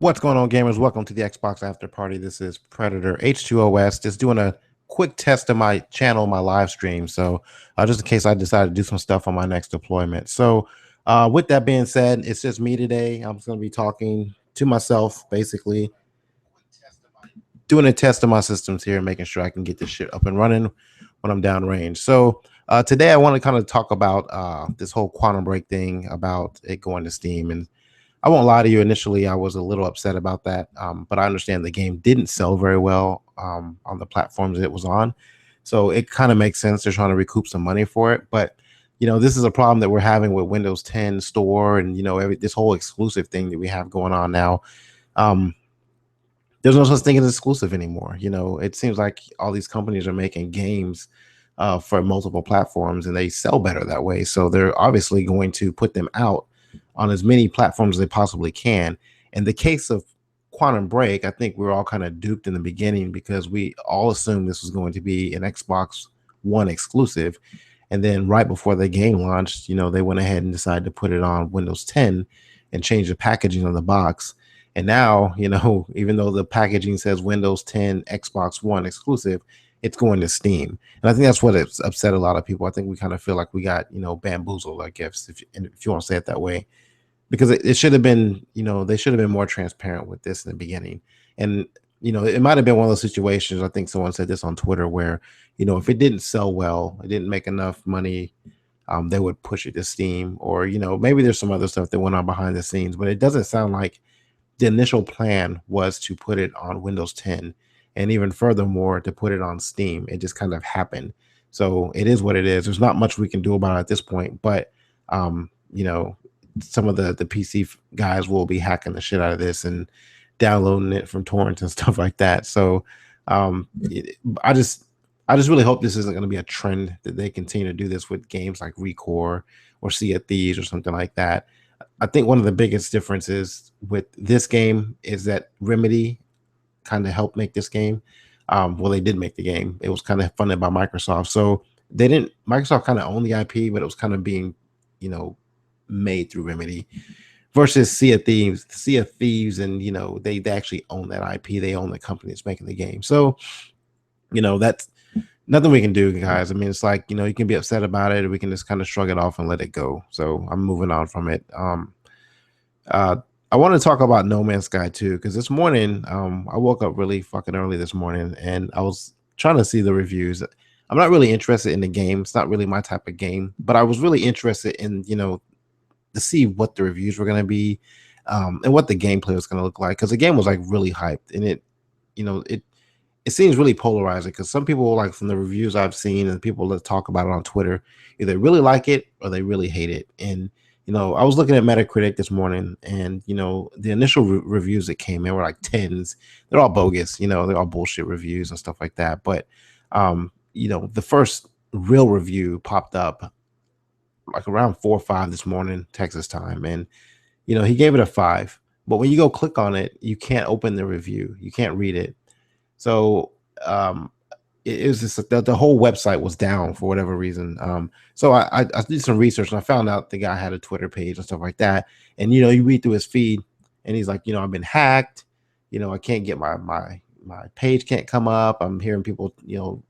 What's going on, gamers? Welcome to the Xbox After Party. This is Predator H2OS. Just doing a quick test of my channel, my live stream. So, just in case I decide to do some stuff on my next deployment. So, with that being said, it's just me today. I'm just going to be talking to myself, basically, doing a test of my systems here, making sure I can get this shit up and running when I'm downrange. So, today I want to kind of talk about this whole Quantum Break thing, about it going to Steam. And I won't lie to you. Initially, I was a little upset about that, but I understand the game didn't sell very well on the platforms it was on, so it kind of makes sense. They're trying to recoup some money for it, but this is a problem that we're having with Windows 10 Store and this whole exclusive thing that we have going on now. Um, there's no such thing as exclusive anymore. It seems like all these companies are making games for multiple platforms, and they sell better that way. So they're obviously going to put them out on as many platforms as they possibly can. In the case of Quantum Break, I think we were all kind of duped in the beginning because we all assumed this was going to be an Xbox One exclusive. And then right before the game launched, they went ahead and decided to put it on Windows 10 and change the packaging on the box. And now, even though the packaging says Windows 10 Xbox One exclusive, it's going to Steam. And I think that's what it's upset a lot of people. I think we kind of feel like we got, bamboozled, I guess, if you want to say it that way, because it should have been, they should have been more transparent with this in the beginning. And, it might have been one of those situations. I think someone said this on Twitter where, if it didn't sell well, it didn't make enough money, they would push it to Steam, or, maybe there's some other stuff that went on behind the scenes, but it doesn't sound like the initial plan was to put it on Windows 10, and even furthermore to put it on Steam. It just kind of happened. So it is what it is. There's not much we can do about it at this point, but some of the PC guys will be hacking the shit out of this and downloading it from torrents and stuff like that. So I just really hope this isn't going to be a trend, that they continue to do this with games like Recore or Sea of Thieves or something like that. I think one of the biggest differences with this game is that Remedy kind of helped make this game. Well, they did make the game. It was kind of funded by Microsoft. So Microsoft kind of owned the IP, but it was kind of being, made through Remedy, versus Sea of Thieves, and they actually own that IP. They own the company that's making the game. So, that's nothing we can do, guys. I mean, it's like, you can be upset about it, or we can just kind of shrug it off and let it go. So I'm moving on from it. I want to talk about No Man's Sky too, because this morning, I woke up really fucking early this morning, and I was trying to see the reviews. I'm not really interested in the game. It's not really my type of game, but I was really interested in, to see what the reviews were going to be, and what the gameplay was going to look like, because the game was like really hyped, and it seems really polarizing, because some people, like from the reviews I've seen and people that talk about it on Twitter, either really like it or they really hate it. And I was looking at Metacritic this morning, and the initial reviews that came in were like tens. They're all bogus, they're all bullshit reviews and stuff like that. But the first real review popped up like around 4 or 5 this morning, Texas time, and he gave it a 5. But when you go click on it, you can't open the review, you can't read it. So it was just the whole website was down for whatever reason. So I did some research, and I found out the guy had a Twitter page and stuff like that. And you read through his feed, and he's like, I've been hacked. I can't get my page can't come up. I'm hearing people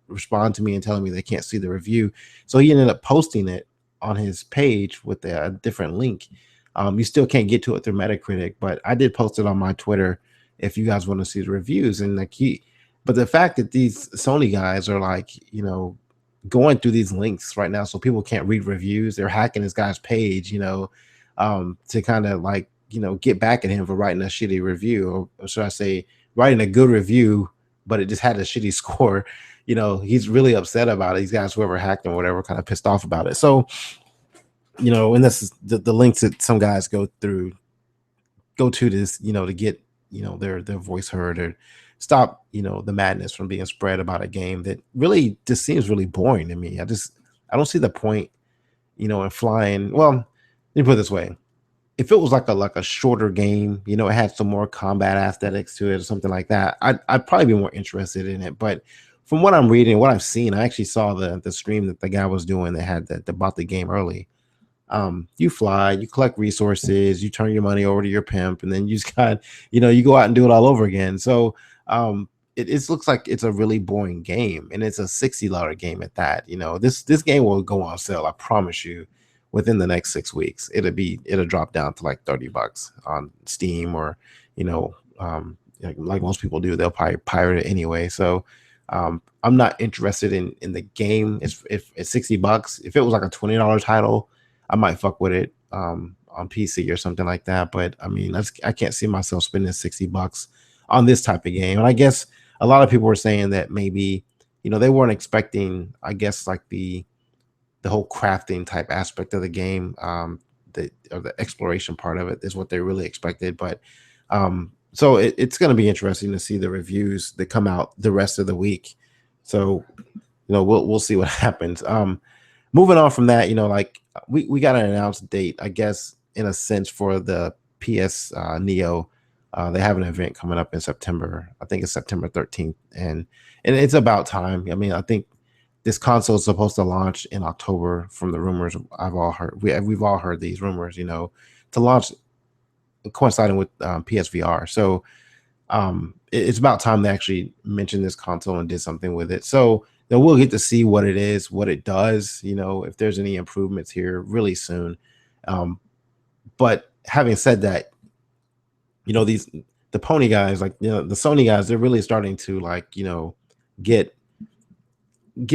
respond to me and telling me they can't see the review. So he ended up posting it on his page with a different link. You still can't get to it through Metacritic, but I did post it on my Twitter if you guys want to see the reviews. And but the fact that these Sony guys are like, going through these links right now so people can't read reviews, they're hacking this guy's page, to kind of like, get back at him for writing a shitty review, or should I say writing a good review, but it just had a shitty score. He's really upset about it. These guys, whoever hacked him or whatever, kind of pissed off about it. So, and this is the links that some guys go to this, to get, their voice heard, or stop, the madness from being spread about a game that really just seems really boring to me. I don't see the point, in flying. Well, let me put it this way. If it was like a shorter game, it had some more combat aesthetics to it or something like that, I'd probably be more interested in it. But from what I'm reading, what I've seen, I actually saw the stream that the guy was doing that had that bought the game early. You fly, you collect resources, you turn your money over to your pimp, and then you just got, you go out and do it all over again. So it looks like it's a really boring game, and it's a $60 game at that. This game will go on sale, I promise you, within the next 6 weeks. It'll drop down to like $30 on Steam, or like most people do, they'll probably pirate it anyway. So I'm not interested in the game. If it's $60, if it was like a $20 title, I might fuck with it on PC or something like that. But I mean, I can't see myself spending $60 on this type of game. And I guess a lot of people were saying that maybe they weren't expecting, I guess, like the whole crafting type aspect of the game, the exploration part of it is what they really expected. But so it's going to be interesting to see the reviews that come out the rest of the week. So we'll see what happens. Moving on from that, like we got an announced date, I guess, in a sense, for the PS Neo. They have an event coming up in September. I think it's September 13th, and it's about time. I mean, I think this console is supposed to launch in October, from the rumors I've all heard. We've all heard these rumors, to launch coinciding with PSVR. So it's about time they actually mentioned this console and did something with it. So then we'll get to see what it is, what it does, if there's any improvements here really soon. But having said that, the Pony guys, like, the Sony guys, they're really starting to, like, get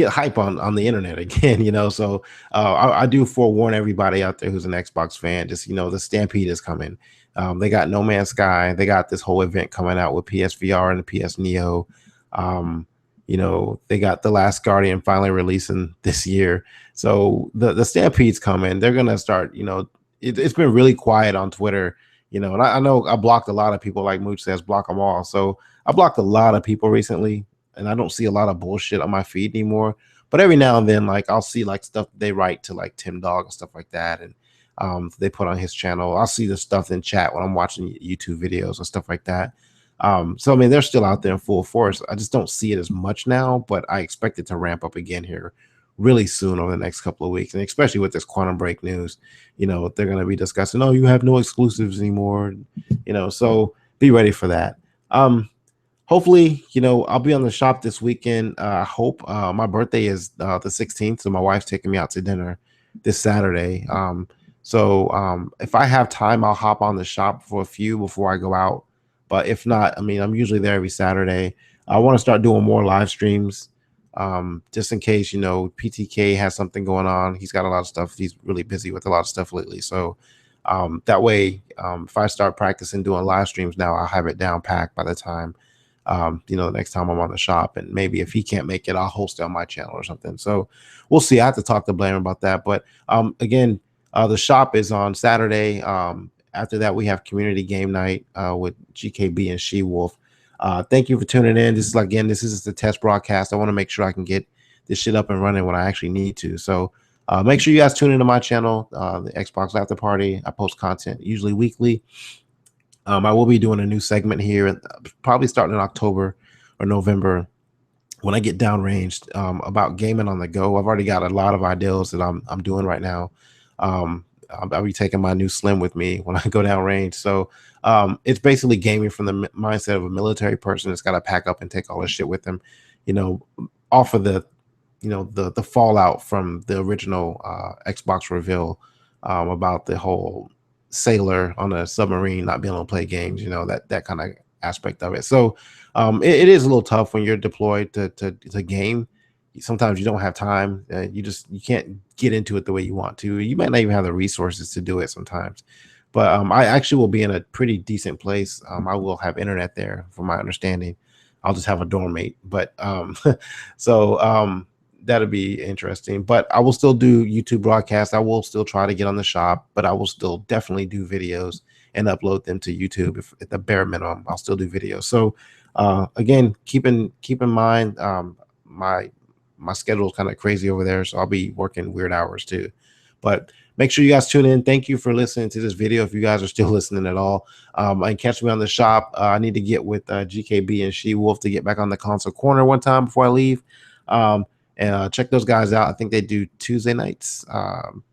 hype on the internet again. So I do forewarn everybody out there who's an Xbox fan, just the Stampede is coming. They got No Man's Sky, they got this whole event coming out with PSVR and the PS Neo. They got The Last Guardian finally releasing this year. So the Stampede's coming. They're gonna start, it's been really quiet on Twitter, and I know I blocked a lot of people, like Mooch says, block them all. So I blocked a lot of people recently, and I don't see a lot of bullshit on my feed anymore. But every now and then, like, I'll see like stuff they write to like Tim Dog and stuff like that, and they put on his channel. I'll see the stuff in chat when I'm watching YouTube videos and stuff like that. So I mean, they're still out there in full force. I just don't see it as much now, but I expect it to ramp up again here really soon over the next couple of weeks, and especially with this Quantum Break news. They're going to be discussing, oh, you have no exclusives anymore. So be ready for that. Hopefully, I'll be on the shop this weekend. I hope. My birthday is the 16th, so my wife's taking me out to dinner this Saturday. So if I have time, I'll hop on the shop for a few before I go out. But if not, I mean, I'm usually there every Saturday. I want to start doing more live streams, just in case, PTK has something going on. He's got a lot of stuff. He's really busy with a lot of stuff lately. So that way, if I start practicing doing live streams now, I'll have it down packed by the time, the next time I'm on the shop. And maybe if he can't make it, I'll host it on my channel or something. So we'll see. I have to talk to Blaine about that. But again, the shop is on Saturday. After that, we have community game night with GKB and She-Wolf. Thank you for tuning in. This is the test broadcast. I want to make sure I can get this shit up and running when I actually need to. So make sure you guys tune into my channel, the Xbox After Party. I post content usually weekly. I will be doing a new segment here, probably starting in October or November, when I get downranged, about gaming on the go. I've already got a lot of ideas that I'm doing right now. I'll be taking my new Slim with me when I go downrange. So it's basically gaming from the mindset of a military person that's got to pack up and take all this shit with them, off of the fallout from the original Xbox reveal, about the whole sailor on a submarine not being able to play games, that kind of aspect of it. So it is a little tough when you're deployed to game. Sometimes you don't have time. You can't get into it the way you want to. You might not even have the resources to do it sometimes. But I actually will be in a pretty decent place. I will have internet there, from my understanding. I'll just have a dorm mate. But so that'll be interesting. But I will still do YouTube broadcasts. I will still try to get on the shop, but I will still definitely do videos and upload them to YouTube. If at the bare minimum, I'll still do videos. So again, keep in mind, my schedule is kind of crazy over there, so I'll be working weird hours too. But make sure you guys tune in. Thank you for listening to this video, if you guys are still listening at all. And catch me on the shop. I need to get with GKB and She-Wolf to get back on the console corner one time before I leave. And check those guys out. I think they do Tuesday nights.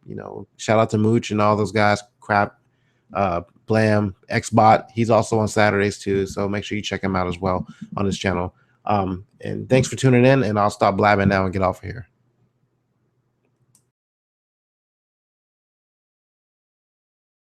You know, shout out to Mooch and all those guys. Crap, Blam, Xbot. He's also on Saturdays too. So make sure you check him out as well on his channel. And thanks for tuning in. And I'll stop blabbing now and get off of here.